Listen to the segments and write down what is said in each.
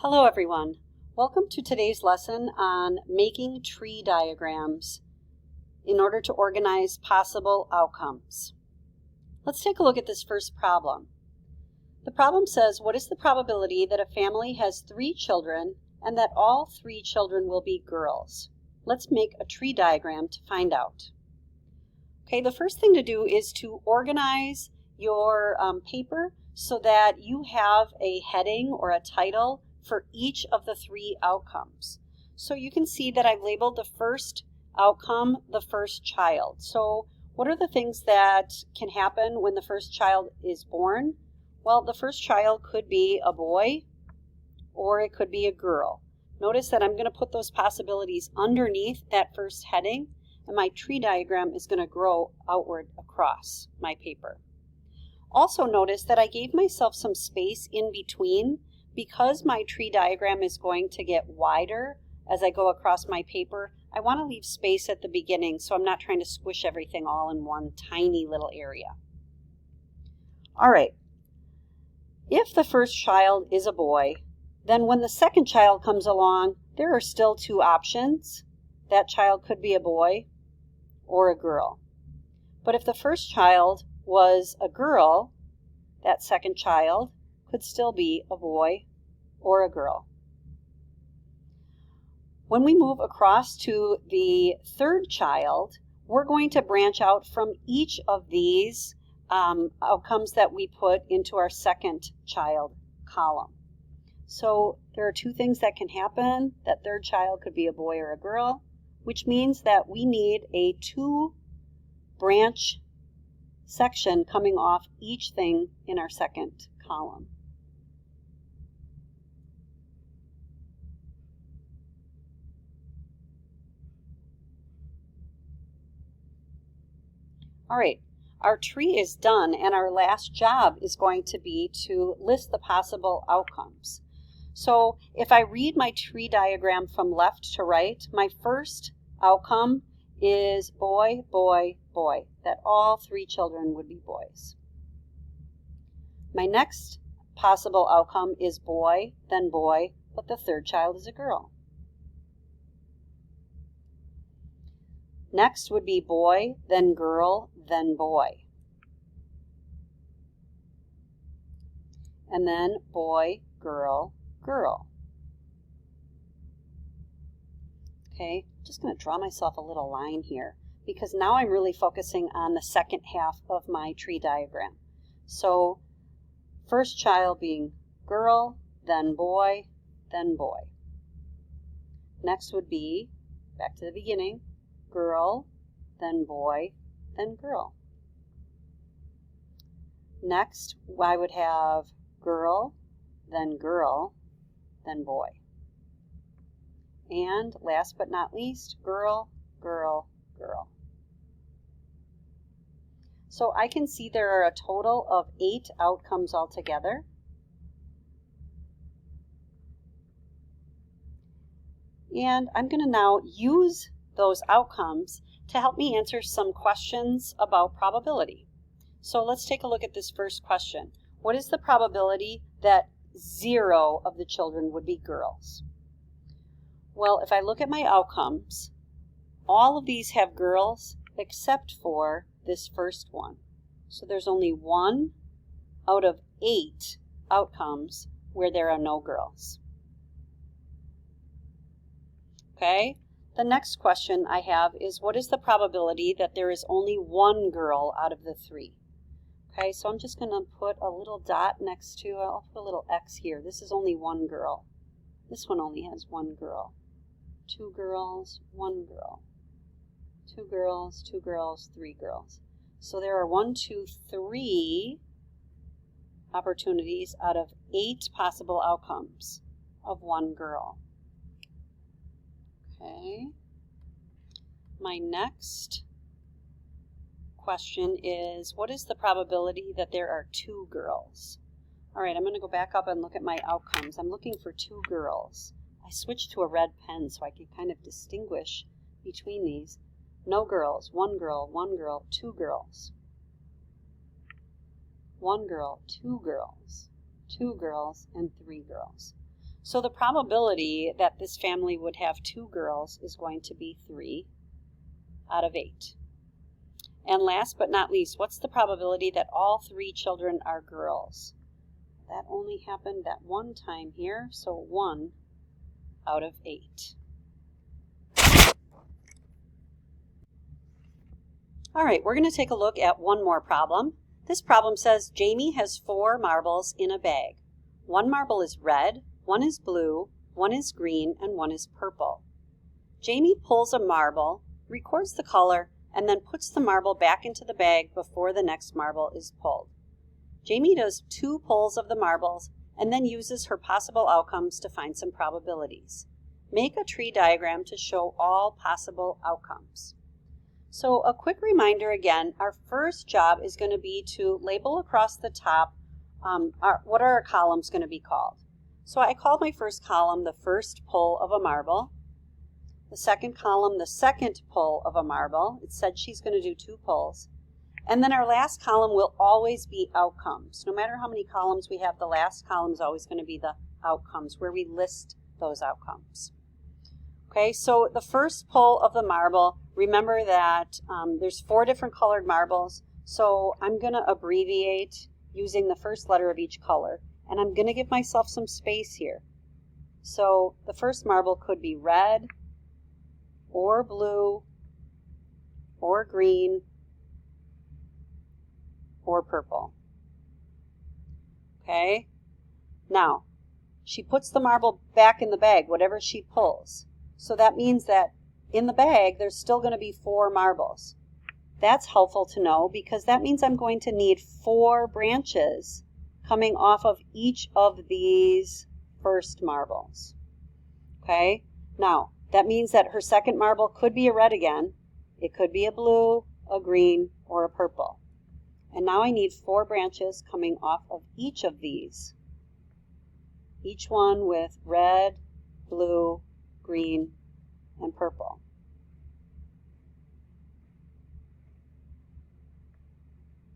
Hello everyone. Welcome to today's lesson on making tree diagrams in order to organize possible outcomes. Let's take a look at this first problem. The problem says, what is the probability that a family has 3 children and that all 3 children will be girls? Let's make a tree diagram to find out. Okay, the first thing to do is to organize your paper so that you have a heading or a title for each of the 3 outcomes. So you can see that I've labeled the first outcome the first child. So what are the things that can happen when the first child is born? Well, the first child could be a boy or it could be a girl. Notice that I'm going to put those possibilities underneath that first heading, and my tree diagram is going to grow outward across my paper. Also notice that I gave myself some space in between because my tree diagram is going to get wider as I go across my paper. I want to leave space at the beginning so I'm not trying to squish everything all in one tiny little area. All right, if the first child is a boy, then when the second child comes along, there are still 2 options. That child could be a boy or a girl. But if the first child was a girl, that second child could still be a boy or a girl. When we move across to the third child, we're going to branch out from each of these outcomes that we put into our second child column. So there are 2 things that can happen. That third child could be a boy or a girl, which means that we need a 2 branch section coming off each thing in our second column. All right, our tree is done, and our last job is going to be to list the possible outcomes. So if I read my tree diagram from left to right, my first outcome is boy, boy, boy, that all 3 children would be boys. My next possible outcome is boy, but the third child is a girl. Next would be boy, then girl, then boy. And then boy, girl, girl. Okay, just going to draw myself a little line here because now I'm really focusing on the second half of my tree diagram. So first child being girl, then boy, then boy. Next would be, back to the beginning, girl, then boy, then girl. Next, I would have girl, then boy. And last but not least, girl, girl, girl. So I can see there are a total of 8 outcomes altogether. And I'm going to now use those outcomes to help me answer some questions about probability. So let's take a look at this first question. What is the probability that 0 of the children would be girls? Well, if I look at my outcomes, all of these have girls except for this first one. So there's only 1 out of 8 outcomes where there are no girls. Okay, the next question I have is, what is the probability that there is only 1 girl out of the 3? Okay, so I'm just going to put a little dot next to, I'll put a little X here. This is only 1 girl. This one only has 1 girl. 2 girls, 1 girl. 2 girls, 2 girls, 3 girls. So there are 1, 2, 3 opportunities out of 8 possible outcomes of 1 girl. Okay. My next question is, what is the probability that there are 2 girls? All right, I'm going to go back up and look at my outcomes. I'm looking for 2 girls. I switched to a red pen so I could kind of distinguish between these. No girls, 1 girl, 1 girl, 2 girls. 1 girl, 2 girls, 2 girls, and 3 girls. So the probability that this family would have 2 girls is going to be 3 out of 8. And last but not least, what's the probability that all 3 children are girls? That only happened that one time here, so 1 out of 8. All right, we're going to take a look at one more problem. This problem says Jamie has 4 marbles in a bag. 1 marble is red, 1 is blue, 1 is green, and 1 is purple. Jamie pulls a marble, records the color, and then puts the marble back into the bag before the next marble is pulled. Jamie does 2 pulls of the marbles and then uses her possible outcomes to find some probabilities. Make a tree diagram to show all possible outcomes. So a quick reminder again, our first job is going to be to label across the top what are our columns going to be called. So I called my first column the first pull of a marble. The second column, the second pull of a marble. It said she's going to do 2 pulls. And then our last column will always be outcomes. No matter how many columns we have, the last column is always going to be the outcomes, where we list those outcomes. Okay, so the first pull of the marble, remember that there's 4 different colored marbles. So I'm going to abbreviate using the first letter of each color. And I'm going to give myself some space here. So the first marble could be red, or blue, or green, or purple. Okay? Now, she puts the marble back in the bag, whatever she pulls. So that means that in the bag, there's still going to be 4 marbles. That's helpful to know because that means I'm going to need 4 branches coming off of each of these first marbles. Okay? Now, that means that her second marble could be a red again. It could be a blue, a green, or a purple. And now I need 4 branches coming off of each of these. Each one with red, blue, green, and purple.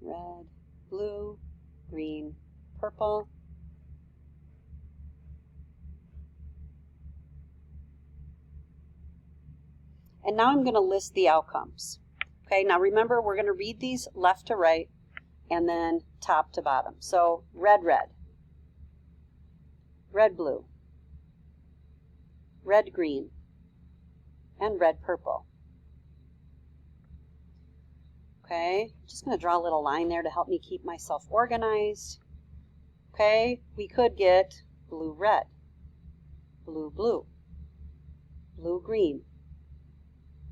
Red, blue, green, purple. And now I'm going to list the outcomes. Okay, now remember we're going to read these left to right and then top to bottom. So red, red, red, blue, red, green, and red, purple. Okay, just going to draw a little line there to help me keep myself organized. Okay, we could get blue, red, blue, blue, blue, green,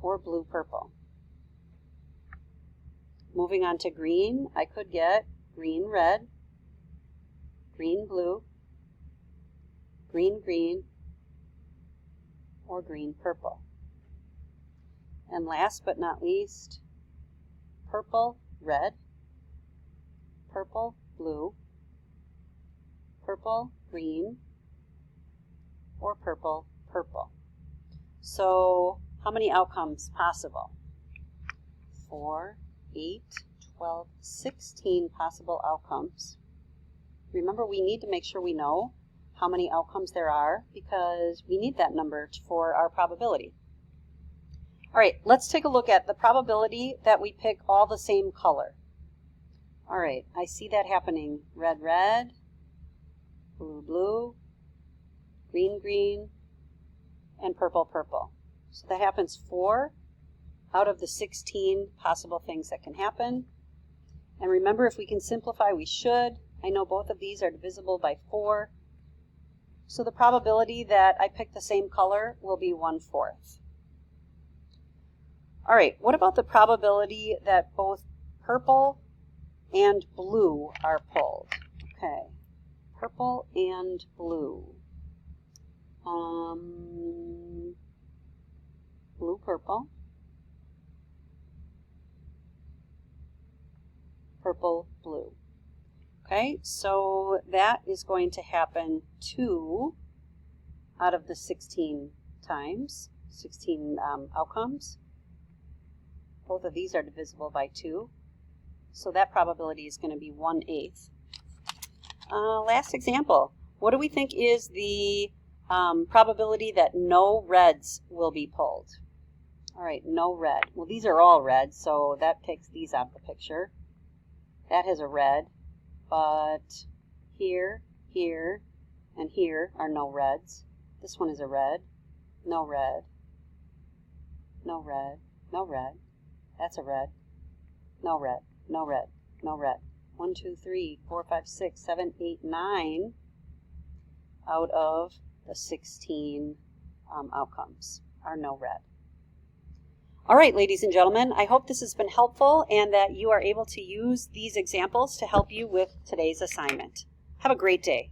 or blue, purple. Moving on to green, I could get green, red, green, blue, green, green, or green, purple. And last but not least, purple, red, purple, blue, purple, green, or purple, purple. So how many outcomes possible? 4, 8, 12, 16 possible outcomes. Remember, we need to make sure we know how many outcomes there are because we need that number for our probability. All right, let's take a look at the probability that we pick all the same color. All right, I see that happening. Red, red, blue, blue, green, green, and purple, purple. So that happens 4 out of the 16 possible things that can happen. And remember, if we can simplify, we should. I know both of these are divisible by 4. So the probability that I pick the same color will be 1/4. All right, what about the probability that both purple and blue are pulled? Okay, purple and blue. Blue, purple. Purple, blue. Okay, so that is going to happen 2 out of the 16 times, 16 outcomes. Both of these are divisible by 2. So that probability is going to be 1/8. Last example. what do we think is the probability that no reds will be pulled? All right, no red. Well, these are all red, so that takes these out of the picture. That has a red, but here, here, and here are no reds. This one is a red. No red. No red. No red. That's a red. No red. No red. No red. 1, 2, 3, 4, 5, 6, 7, 8, 9 out of the 16 outcomes are no red. All right, ladies and gentlemen, I hope this has been helpful and that you are able to use these examples to help you with today's assignment. Have a great day.